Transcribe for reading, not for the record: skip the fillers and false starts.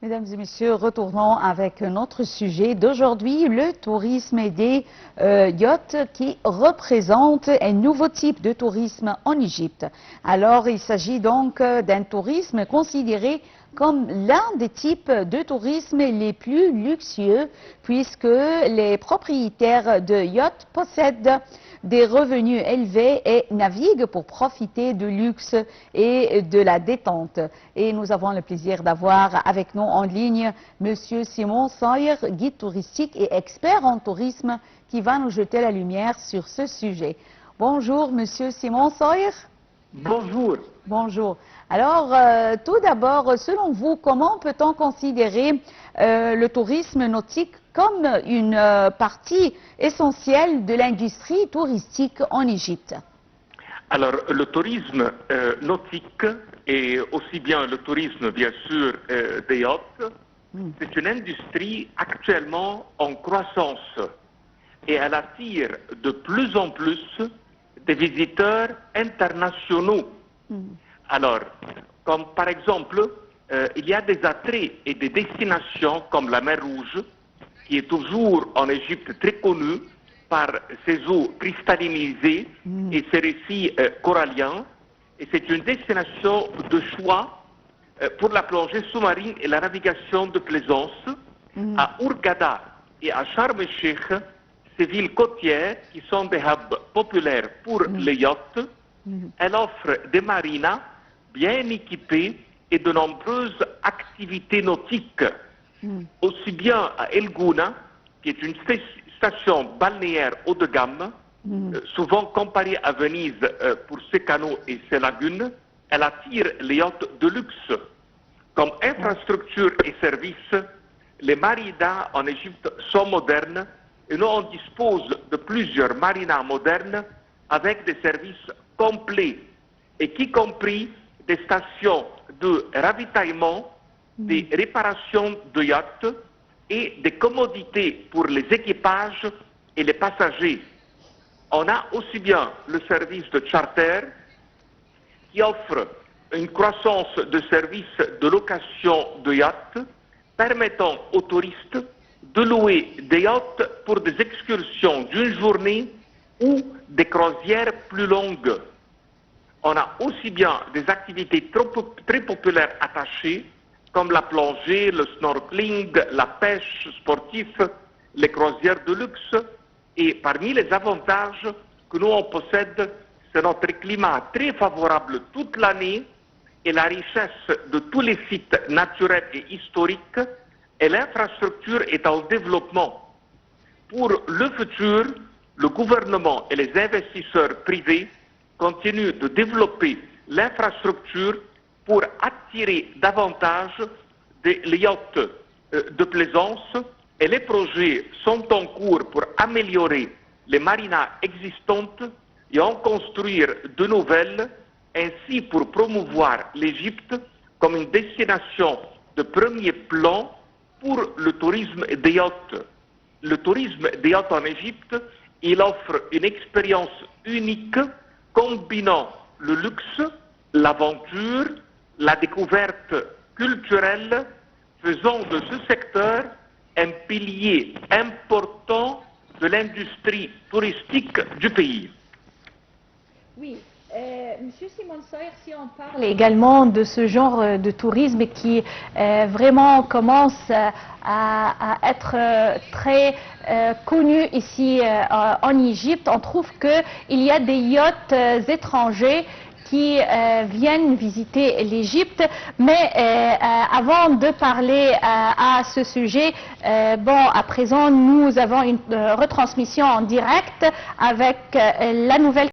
Mesdames et messieurs, retournons avec notre sujet d'aujourd'hui, le tourisme des yachts qui représente un nouveau type de tourisme en Égypte. Alors, il s'agit donc d'un tourisme considéré comme l'un des types de tourisme les plus luxueux puisque les propriétaires de yachts possèdent des revenus élevés et naviguent pour profiter du luxe et de la détente. Et nous avons le plaisir d'avoir avec nous en ligne Monsieur Simon Sawyer, guide touristique et expert en tourisme, qui va nous jeter la lumière sur ce sujet. Bonjour Monsieur Simon Sawyer. Bonjour. Bonjour. Alors, tout d'abord, selon vous, comment peut-on considérer le tourisme nautique comme une partie essentielle de l'industrie touristique en Égypte? Alors, le tourisme nautique et aussi bien le tourisme, bien sûr, des yachts, c'est une industrie actuellement en croissance et elle attire de plus en plus des visiteurs internationaux. Alors, comme par exemple, il y a des attraits et des destinations comme la mer Rouge, qui est toujours en Égypte très connue par ses eaux cristallinisées et ses récifs coralliens. Et c'est une destination de choix pour la plongée sous-marine et la navigation de plaisance. À Hurghada et à Sharm el-Sheikh, ces villes côtières qui sont des hubs populaires pour les yachts, elle offre des marinas bien équipés et de nombreuses activités nautiques, aussi bien à El Gouna, qui est une station balnéaire haut de gamme, souvent comparée à Venise pour ses canaux et ses lagunes. Elle attire les yachts de luxe. Comme infrastructure et services, les marinas en Égypte sont modernes et nous on dispose de plusieurs marinas modernes avec des services complets et qui compris des stations de ravitaillement, des réparations de yachts et des commodités pour les équipages et les passagers. On a aussi bien le service de charter qui offre une croissance de services de location de yachts permettant aux touristes de louer des yachts pour des excursions d'une journée ou des croisières plus longues. On a aussi bien des activités très populaires attachées, comme la plongée, le snorkeling, la pêche sportive, les croisières de luxe. Et parmi les avantages que nous on possède, c'est notre climat très favorable toute l'année et la richesse de tous les sites naturels et historiques, et l'infrastructure est en développement. Pour le futur, le gouvernement et les investisseurs privés continuent de développer l'infrastructure pour attirer davantage des yachts de plaisance et les projets sont en cours pour améliorer les marinas existantes et en construire de nouvelles, ainsi pour promouvoir l'Égypte comme une destination de premier plan pour le tourisme des yachts. Le tourisme des yachts en Égypte, il offre une expérience unique combinant le luxe, l'aventure, la découverte culturelle, faisant de ce secteur un pilier important de l'industrie touristique du pays. Oui, Monsieur Simon Sawyer, si on parle également de ce genre de tourisme qui vraiment commence à être très connu ici en Égypte, on trouve qu'il y a des yachts étrangers qui viennent visiter l'Égypte. Mais avant de parler à ce sujet, à présent, nous avons une retransmission en direct avec la nouvelle